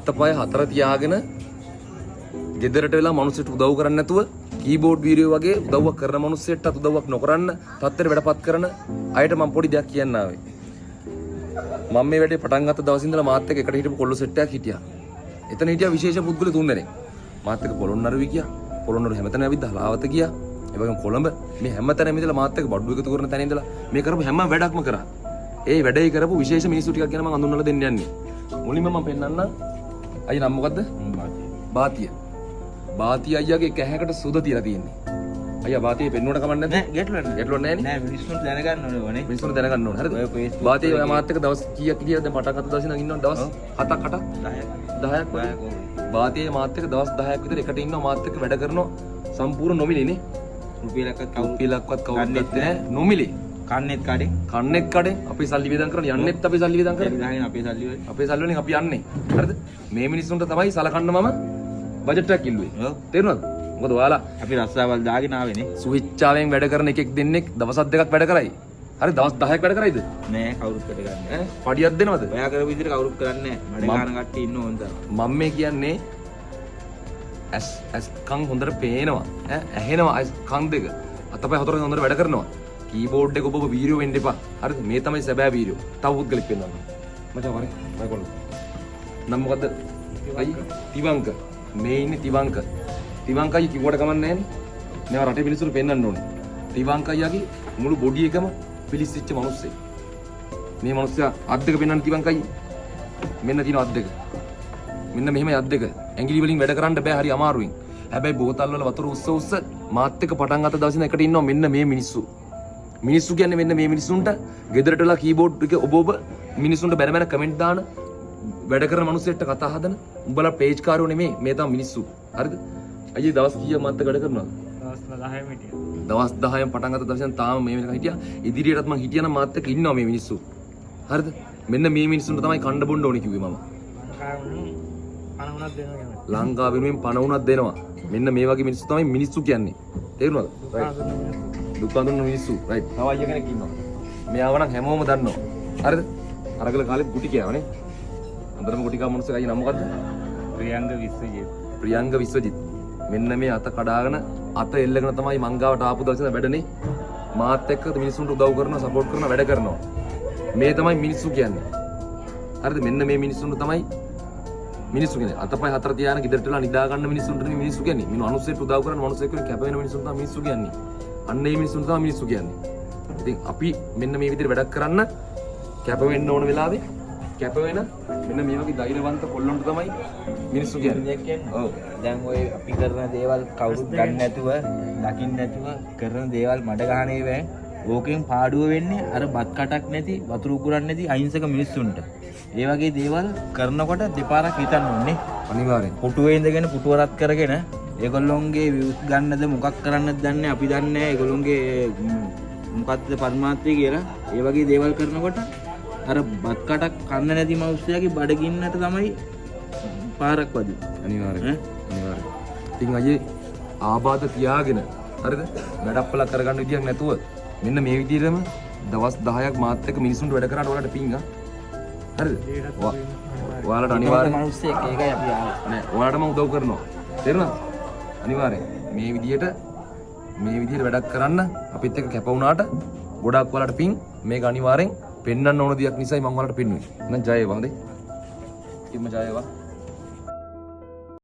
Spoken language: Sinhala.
අතපය හතර තියාගෙන ගෙදරට වෙලා මිනිස්සුන්ට උදව් කරන්නේ නැතුව කීබෝඩ් වීඩියෝ වගේ උදව්වක් කරන මිනිස්සෙක්ට උදව්වක් නොකරන්න තත්ත්වෙට වැඩපත් කරන අයට මම පොඩි දෙයක් කියන්න ආවේ. මම මේ වැඩේ පටන් ගත්ත දවසේ ඉඳලා මාත් එක්ක එකට හිටපු කොල්ල සෙට් එකක් හිටියා. එතන හිටියා විශේෂ පුද්ගල තුන් දෙනෙක්. මාත් එක්ක පොළොන්නරුව ගියා. පොළොන්නරුව හැමතැනම ඇවිත් හලාවත ගියා. ඒ වගේම කොළඹ මේ හැමතැනම ඉඳලා මාත් එක්ක බඩු එකතු කරන තැන ඉඳලා මේ කරපු හැම වැඩක්ම කරා. ඒ වැඩේ කරපු විශේෂ මිනිස්සු ටිකක් ගැන මම අඳුන්වලා දෙන්න යන්නේ. මුලින්ම මම පෙන්නන්න අයියා නම මොකද්ද? බාතිය. බාතිය අයියාගේ කැහැකට සුද තියලා තියෙන්නේ. අයියා බාතිය පෙන්නුවට කමක් නැද්ද? නෑ ගැටලුවක් නෑ නේ. මිනිස්සුන්ට දැනගන්න ඕනේ. මිනිස්සුන්ට දැනගන්න ඕනේ. හරිද? බාතිය ඔයා මාත් එක්ක දවස් කීයක් ඉඳලා දැන් පටන් ගත්ත දවසේ නම් ඉන්නවද දවස් 7ක් 8ක් 10ක් වගේ. බාතිය මාත් එක්ක දවස් 10ක් විතර එකට ඉන්නවා මාත් එක්ක වැඩ කරනවා සම්පූර්ණ නොමිලේනේ. රුපියලක්වත් කවුරුත් නැහැ නොමිලේ. කන්නේත් කඩේ අපි සල්ලි වියදම් කරන යන්නෙත් අපි සල්ලි වියදම් කරන්නේ අපේ සල්ලි වලින් අපි යන්නේ හරිද මේ මිනිස්සුන්ට තමයි සලකන්න මම බජට් එකක් ඉල්ලුවේ තේරුණාද මොකද ඔයාලා අපි රස්සාවල් දාගෙන ආවේනේ සුවිච්චාවෙන් වැඩ කරන එකෙක් දෙන්නෙක් දවස් දෙකක් වැඩ කරයි හරි දවස් 10ක් වැඩ කරයිද නෑ කවුරුත් වැඩ කරන්නේ පඩියක් දෙනවද ඔයා කරපු විදිහට කවුරුත් කරන්නේ නෑ මඩ ගන්න කට්ටිය ඉන්න ඕනද මම මේ කියන්නේ ඇස් කන් හොඳට පේනවා ඇහෙනවා කන් දෙක අතපය හතරෙන් හොඳට වැඩ කරනවා කීබෝඩ් එක ඔබ වීඩියෝ වෙන්න එපා. හරිද? මේ තමයි සැබෑ වීඩියෝ. තව පුද්ගලෙක් වෙන්නවා. මචං වරේ. මම කොල්ල. නම් මොකද්ද? අයි තිවංක. මේ ඉන්නේ තිවංක. තිවංක අයියා කිව්වට කමක් නැහැ නේ. මේවා රටේ මිනිස්සුන්ට පෙන්වන්න ඕනේ. තිවංක අයියාගේ මුළු බොඩි එකම පිලිස්සිච්ච මිනිස්සෙක්. මේ මිනිස්සයා අත් දෙක පෙන්වන්න තිවංක අයියා. මෙන්න තියෙන අත් දෙක. මෙන්න මෙහෙම අත් දෙක. ඇඟිලි වලින් වැඩ කරන්න බෑ හරි අමාරුවෙන්. හැබැයි බෝතල් වල වතුර උස්ස මාත් එක්ක පටන් ගත්ත දවසේ එකට ඉන්නවා මෙන්න මේ මිනිස්සු. මිනිස්සු කියන්නේ මෙන්න මේ මිනිස්සුන්ට ගෙදරට වෙලා කීබෝඩ් එක ඔබ මිනිස්සුන්ට බැන බැන කමෙන්ට් දාන වැඩ කරන මිනිස්සුන්ට කතා හදන උඹලා පේජ් කාරෝ නෙමෙයි මේ තමයි මිනිස්සු හරිද අයියේ දවස් කීයක් මාත් වැඩ කරනවද දවස් 10න් පටන් ගත්ත දවසෙන් තාම මේ වෙනකන් හිටියා ඉදිරියටත් මං හිටියා නම් මාත් එක්ක ඉන්නවා මේ මිනිස්සු හරිද මෙන්න මේ මිනිස්සුන්ට තමයි කණ්ඩ බොණ්ඩ ඕනේ කිව්වේ මම ලංකාව වෙනුවෙන් පණ උනක් දෙනවා මෙන්න මේ වගේ මිනිස්සු තමයි මිනිස්සු කියන්නේ තේරුණාද දුක් අඳුන මිනිස්සු රයිට් තව අයියා කෙනෙක් ඉන්නවා මෙයාව නම් හැමෝම දන්නවා හරිද අරගල කාලෙත් ගුටි කියවනේ අන්දරම ගුටි කා මොනසෙක් අයියා නම මොකද්ද ප්‍රියංග විශ්වජිත් මෙන්න මේ අත කඩාගෙන අත එල්ලගෙන තමයි මංගාවට ආපු දවසේ වැඩනේ මාත් එක්ක මිනිස්සුන්ට උදව් කරනවා සපෝට් කරනවා වැඩ කරනවා මේ තමයි මිනිස්සු කියන්නේ හරිද මෙන්න මේ මිනිස්සුන්ට තමයි මිනිස්සු කියන්නේ අතපය හතර තියාගෙන ගෙදරට වෙලා නිදා ගන්න මිනිස්සුන්ට නෙමෙයි මිනිස්සු කියන්නේ මිනු අනුස්සයට උදව් කරන මිනිස්සු එක්ක කැප වෙන මිනිස්සුන්ට තමයි මිනිස්සු කියන්නේ අන්න ඒ මිනිස්සුන්ට තමයි මිනිස්සු කියන්නේ ඉතින් අපි මෙන්න මේ විදිහට වැඩක් කරන්න කැප වෙන්න ඕන වෙලාවේ කැප වෙන මෙන්න මේ වගේ ධෛර්යවන්ත කොල්ලොන්ට තමයි මිනිස්සු කියන්නේ ඔව් දැන් ඔය අපි කරන දේවල් කවුරුත් ගන්න නැතුව දකින්න නැතුව කරන දේවල් මඩ ගහනේ බෑ ඕකෙන් පාඩුව වෙන්නේ අර බත් කටක් නැති වතුර උකුරක් නැති අහිංසක මිනිස්සුන්ට ඒ වගේ දේවල් කරනකොට දෙපාරක් හිතන්න ඕනේ අනිවාර්යෙන් පුටුවේ ඉඳගෙන පුටුව රත් කරගෙන ඒගොල්ලොන්ගේ views ගන්නද මොකක් කරන්නද දන්නේ අපි දන්නේ නැහැ ඒගොල්ලොන්ගේ මොකක්ද පරමාර්ථය කියලා ඒ වගේ දේවල් කරනකොට අර බත් කටක් කන්න නැති මිනිස්සයාගේ බඩගින්නට තමයි පාරක් වදින්නේ අනිවාර්යෙන් ඉතින් අයියේ ආබාධ තියාගෙන හරිද වැඩප්පලක් කරගන්න විදියක් නැතුව මෙන්න මේ විදිහටම දවස් 10ක් මාත් එක්ක මිනිස්සුන්ට වැඩ කරාට ඔයාලට පිංගා හරිද ඔයාලට අනිවාර්යෙන් මිනිස්සෙක් ඒකයි අපි ආවේ නෑ ඔයාලට මම උදව් කරනවා තේරුණාද අනිවාර්යෙන් මේ විදිහට වැඩක් කරන්න අපිත් එක්ක කැප වුණාට ගොඩක් ඔයාලට පිං මේක අනිවාර්යෙන් පෙන්වන්න ඕන දෙයක් නිසායි මම ඔයාලට පෙන්වුවේ එහෙනම් ජය වේවා හොඳේ කිම්ම ජය වේවා